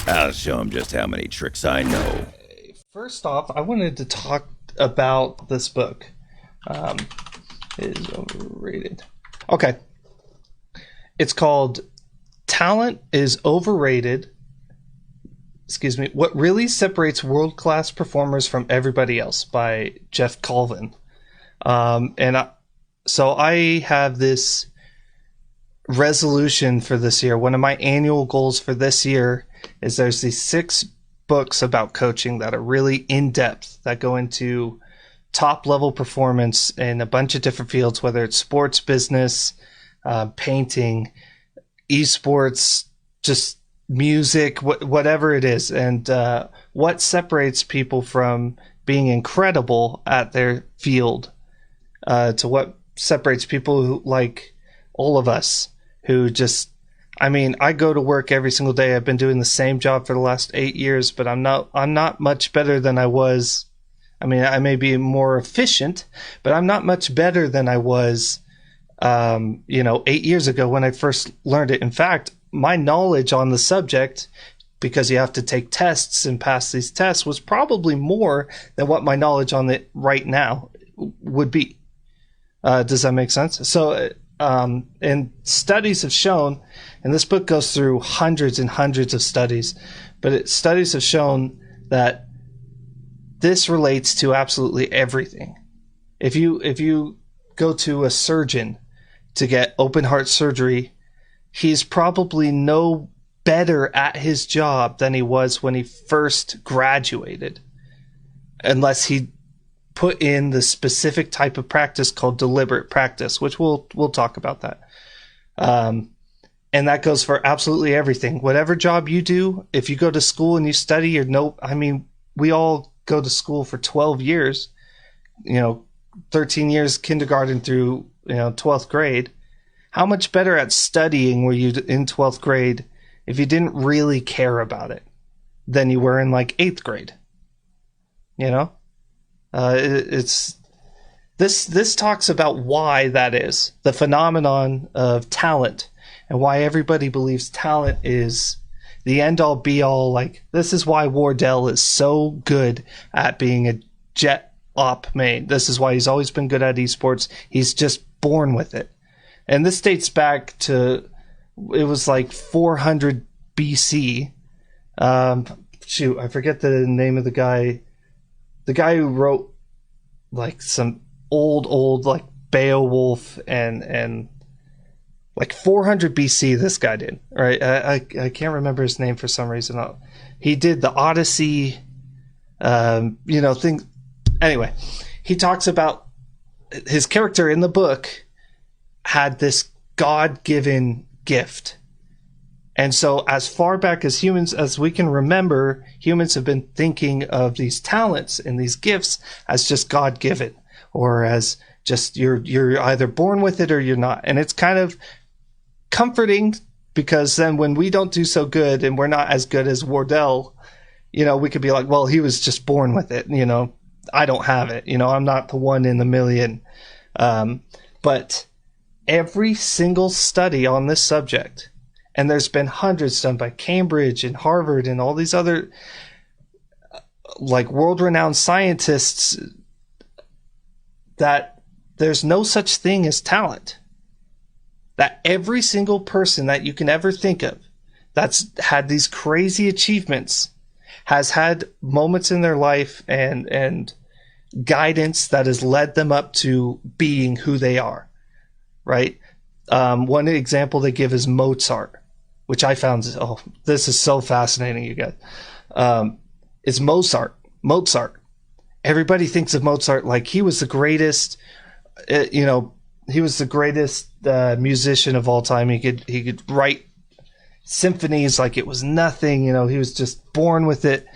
I'll show him just how many tricks I know. First off, I wanted to talk about this book. It is overrated. Okay. It's called Talent is Overrated. Excuse me. What Really Separates World-Class Performers from Everybody Else by Jeff Colvin. So I have this resolution for this year. One of my annual goals for this year is there's these 6 books about coaching that are really in-depth, that go into top-level performance in a bunch of different fields, whether it's sports, business, painting, esports, just music, whatever it is, and what separates people from being incredible at their field to what separates people who, like all of us, who just, I mean, I go to work every single day. I've been doing the same job for the last 8 years, but I'm not much better than I was. I mean, I may be more efficient, but I'm not much better than I was, 8 years ago when I first learned it. In fact, my knowledge on the subject, because you have to take tests and pass these tests, was probably more than what my knowledge on it right now would be. Does that make sense? So, and studies have shown, and this book goes through hundreds and hundreds of studies, but studies have shown that this relates to absolutely everything. If you go to a surgeon to get open heart surgery, he's probably no better at his job than he was when he first graduated, unless he put in the specific type of practice called deliberate practice, which we'll talk about that. And that goes for absolutely everything. Whatever job you do, if you go to school and you study, we all go to school for 12 years, 13 years kindergarten through 12th grade. How much better at studying were you in 12th grade if you didn't really care about it than you were in like 8th grade? It's this talks about why that is, the phenomenon of talent, and why everybody believes talent is the end-all be-all. Like, this is why Wardell is so good at being a jet op main. This is why he's always been good at esports. He's just born with it. And this dates back to, it was like 400 BC. I forget the name of the guy. The guy who wrote like some old like Beowulf and like 400 BC. This guy did, right? I can't remember his name for some reason. He did the Odyssey, thing. Anyway, he talks about his character in the book had this God-given gift. And so as far back as humans, as we can remember, humans have been thinking of these talents and these gifts as just God-given, or as just you're either born with it or you're not. And it's kind of comforting, because then when we don't do so good and we're not as good as Wardell, we could be like, well, he was just born with it. I don't have it. I'm not the one in the million. But every single study on this subject, and there's been hundreds done by Cambridge and Harvard and all these other like world-renowned scientists, that there's no such thing as talent. That every single person that you can ever think of that's had these crazy achievements has had moments in their life and guidance that has led them up to being who they are, right? One example they give is Mozart, which I found, this is so fascinating, you guys. It's Mozart. Everybody thinks of Mozart like he was the greatest, he was the greatest musician of all time. He could write symphonies like it was nothing. He was just born with it.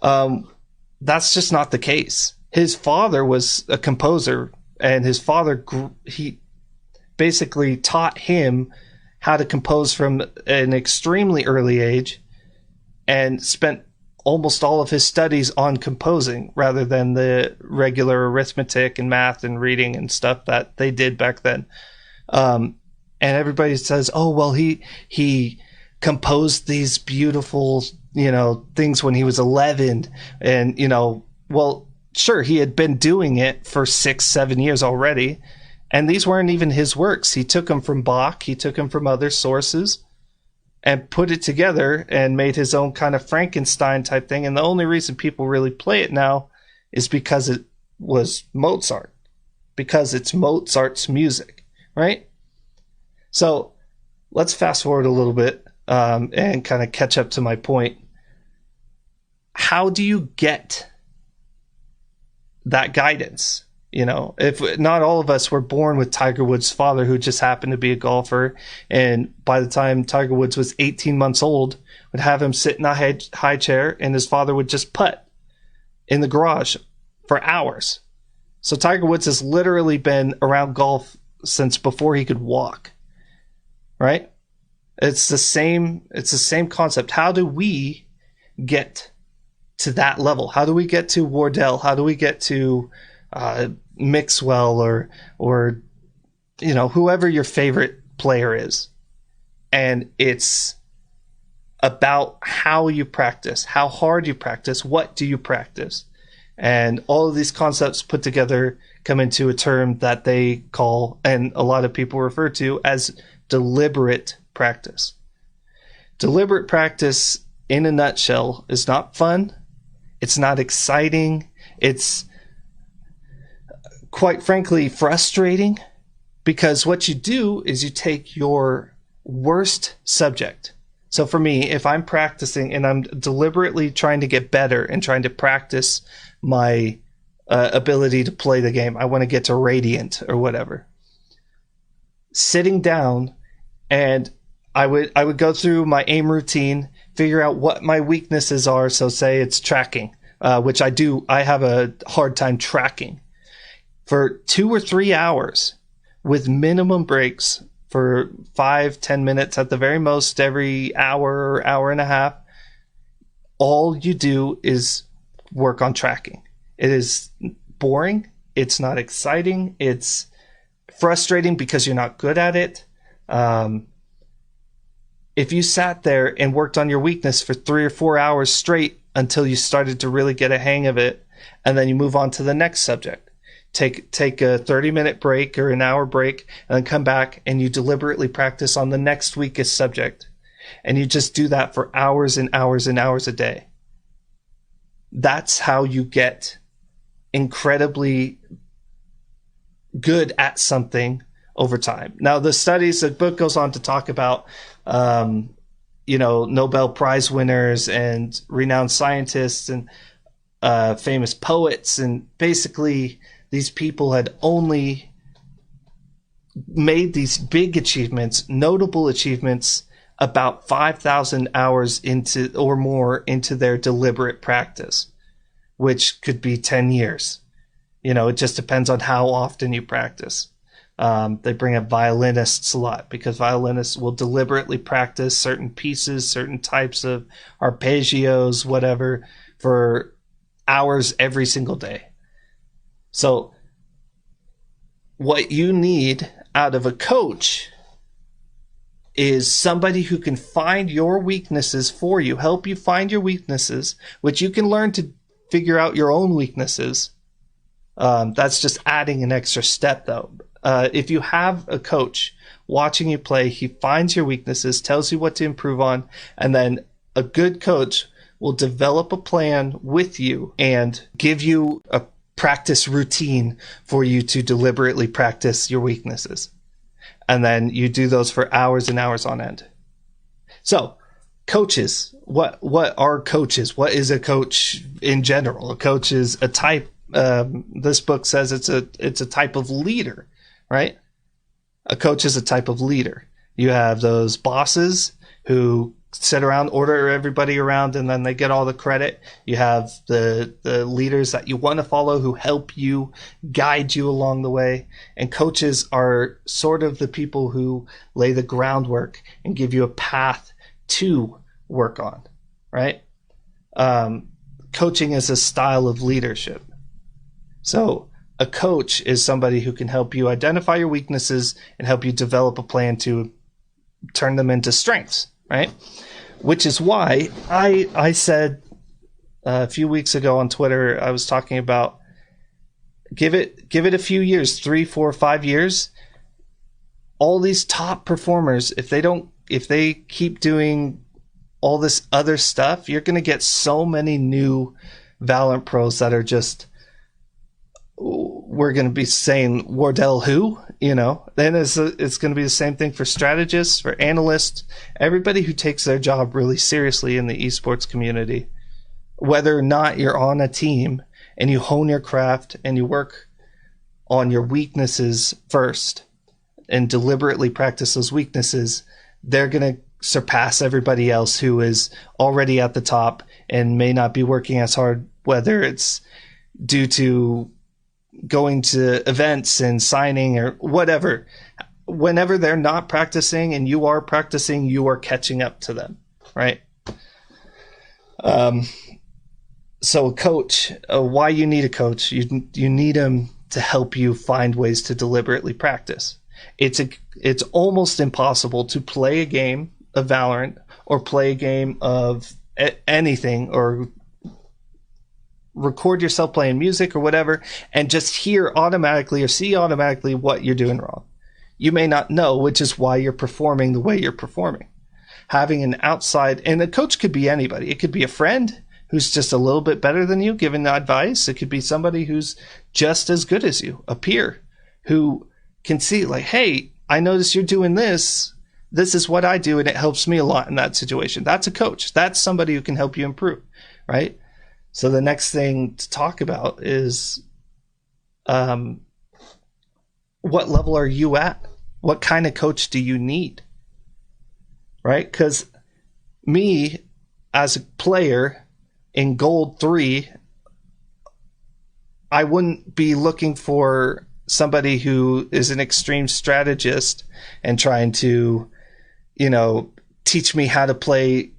That's just not the case. His father was a composer, and his father, he basically taught him how to compose from an extremely early age, and spent almost all of his studies on composing rather than the regular arithmetic and math and reading and stuff that they did back then. And everybody says, oh, well, he composed these beautiful, things when he was 11. And, well, sure, he had been doing it for 6-7 years already. And these weren't even his works. He took them from Bach. He took them from other sources and put it together and made his own kind of Frankenstein type thing. And the only reason people really play it now is because it was Mozart, because it's Mozart's music, right? So let's fast forward a little bit and kind of catch up to my point. How do you get that guidance? If not all of us were born with Tiger Woods' father, who just happened to be a golfer, and by the time Tiger Woods was 18 months old, would have him sit in a high chair, and his father would just putt in the garage for hours. So Tiger Woods has literally been around golf since before he could walk, right? It's the same concept. How do we get to that level? How do we get to Wardell? How do we get to Mixwell or whoever your favorite player is? And it's about how you practice, how hard you practice, what do you practice? And all of these concepts put together come into a term that they call, and a lot of people refer to, as deliberate practice. Deliberate practice, in a nutshell, is not fun. It's not exciting. It's, quite frankly, frustrating, because what you do is you take your worst subject. So for me, if I'm practicing and I'm deliberately trying to get better and trying to practice my ability to play the game, I want to get to Radiant or whatever. Sitting down, and I would go through my aim routine, figure out what my weaknesses are. So say it's tracking, which I do. I have a hard time tracking. For 2 or 3 hours with minimum breaks for 5-10 minutes at the very most every hour or hour and a half, all you do is work on tracking. It is boring. It's not exciting. It's frustrating because you're not good at it. If you sat there and worked on your weakness for 3 or 4 hours straight until you started to really get a hang of it, and then you move on to the next subject, take a 30-minute break or an hour break, and then come back and you deliberately practice on the next weakest subject. And you just do that for hours and hours and hours a day. That's how you get incredibly good at something over time. Now, the book goes on to talk about, Nobel Prize winners and renowned scientists and famous poets. And basically, these people had only made these big achievements, notable achievements, about 5,000 hours into or more into their deliberate practice, which could be 10 years. It just depends on how often you practice. They bring up violinists a lot because violinists will deliberately practice certain pieces, certain types of arpeggios, whatever, for hours every single day. So what you need out of a coach is somebody who can find your weaknesses for you, help you find your weaknesses, which you can learn to figure out your own weaknesses. That's just adding an extra step, though. If you have a coach watching you play, he finds your weaknesses, tells you what to improve on, and then a good coach will develop a plan with you and give you a practice routine for you to deliberately practice your weaknesses. And then you do those for hours and hours on end. So, coaches, what are coaches? What is a coach in general? A coach is a type. This book says it's a type of leader, right? A coach is a type of leader. You have those bosses who sit around, order everybody around, and then they get all the credit. You have the leaders that you want to follow who help you, guide you along the way. And coaches are sort of the people who lay the groundwork and give you a path to work on, right? Coaching is a style of leadership. So a coach is somebody who can help you identify your weaknesses and help you develop a plan to turn them into strengths, right? Which is why I said a few weeks ago on Twitter, I was talking about give it a few years, 3, 4, 5 years. All these top performers, if they keep doing all this other stuff, you're going to get so many new Valorant pros that are just, we're going to be saying Wardell who, then it's going to be the same thing for strategists, for analysts, everybody who takes their job really seriously in the esports community. Whether or not you're on a team and you hone your craft and you work on your weaknesses first and deliberately practice those weaknesses, they're going to surpass everybody else who is already at the top and may not be working as hard, whether it's due to going to events and signing or whatever. Whenever they're not practicing and you are practicing, you are catching up to them, right? So a coach, why you need a coach? You need him to help you find ways to deliberately practice. It's almost impossible to play a game of Valorant or play a game of anything or record yourself playing music or whatever and just hear automatically or see automatically what you're doing wrong. You may not know, which is why you're performing the way you're performing. Having an outside, and a coach could be anybody. It could be a friend who's just a little bit better than you, giving advice. It could be somebody who's just as good as you, a peer who can see like, hey, I notice you're doing this. This is what I do, and it helps me a lot in that situation. That's a coach. That's somebody who can help you improve, right? So the next thing to talk about is what level are you at? What kind of coach do you need? Right? Because me, as a player in Gold 3, I wouldn't be looking for somebody who is an extreme strategist and trying to, teach me how to play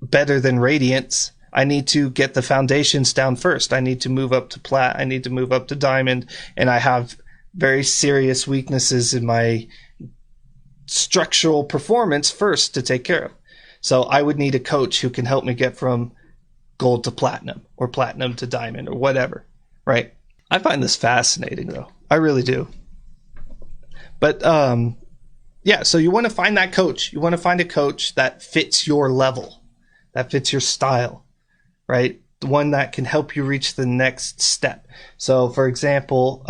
better than Radiance. I need to get the foundations down first. I need to move up to Plat. I need to move up to Diamond. And I have very serious weaknesses in my structural performance first to take care of. So I would need a coach who can help me get from Gold to Platinum or Platinum to Diamond or whatever, right? I find this fascinating, though. I really do. But, so you want to find that coach. You want to find a coach that fits your level, that fits your style, right? The one that can help you reach the next step. So, for example,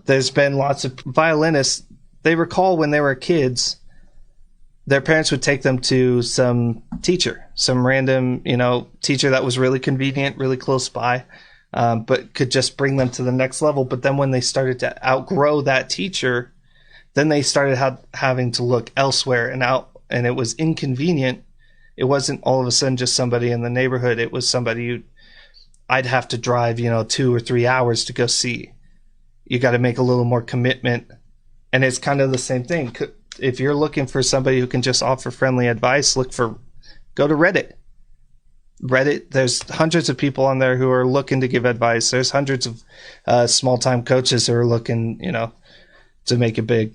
there's been lots of violinists. They recall when they were kids, their parents would take them to some teacher, some random, teacher that was really convenient, really close by, but could just bring them to the next level. But then when they started to outgrow that teacher, then they started having to look elsewhere and it was inconvenient. It wasn't all of a sudden just somebody in the neighborhood. It was somebody I'd have to drive, 2 or 3 hours to go see. You got to make a little more commitment. And it's kind of the same thing. If you're looking for somebody who can just offer friendly advice, go to Reddit. Reddit, there's hundreds of people on there who are looking to give advice. There's hundreds of small-time coaches who are looking, to make it big,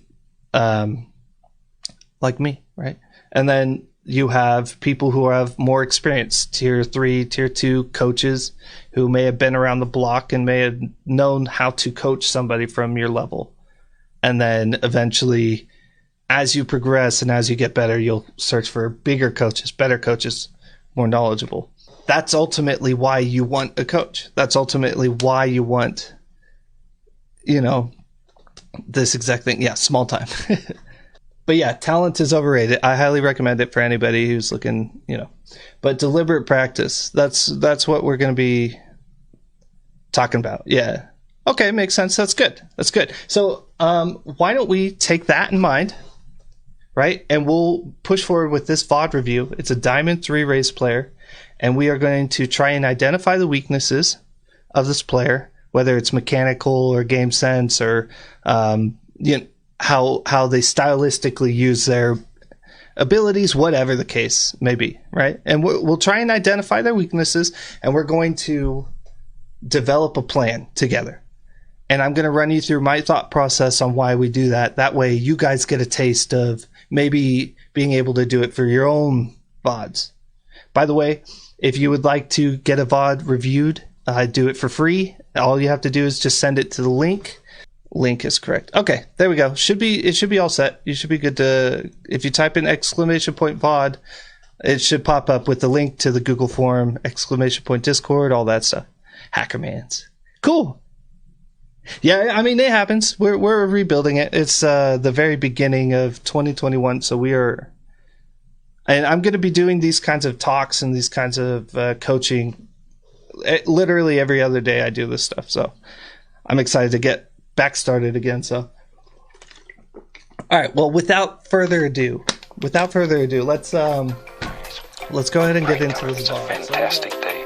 like me, right? And then you have people who have more experience, tier 3, tier 2 coaches who may have been around the block and may have known how to coach somebody from your level. And then eventually, as you progress and as you get better, you'll search for bigger coaches, better coaches, more knowledgeable. That's ultimately why you want a coach. That's ultimately why you want, this exact thing. Yeah, small time. But yeah, talent is overrated. I highly recommend it for anybody who's looking, but deliberate practice. That's what we're going to be talking about. Yeah. Okay. Makes sense. That's good. So, why don't we take that in mind, right? And we'll push forward with this VOD review. It's a Diamond 3 race player, and we are going to try and identify the weaknesses of this player, whether it's mechanical or game sense or, how they stylistically use their abilities, whatever the case may be, right? And we'll try and identify their weaknesses, and we're going to develop a plan together. And I'm going to run you through my thought process on why we do that. That way you guys get a taste of maybe being able to do it for your own VODs. By the way, if you would like to get a VOD reviewed, I do it for free. All you have to do is just send it to the link. Link is correct. Okay, there we go. It should be all set. You should be good to, if you type in !VOD, it should pop up with the link to the Google form, !Discord, all that stuff. Hackermans. Cool. Yeah, I mean, it happens. We're rebuilding it. It's the very beginning of 2021, so we are. And I'm going to be doing these kinds of talks and these kinds of coaching. Literally every other day I do this stuff, so I'm excited to get back started again. So, all right. Well, without further ado, let's go ahead and get into this. Fantastic day.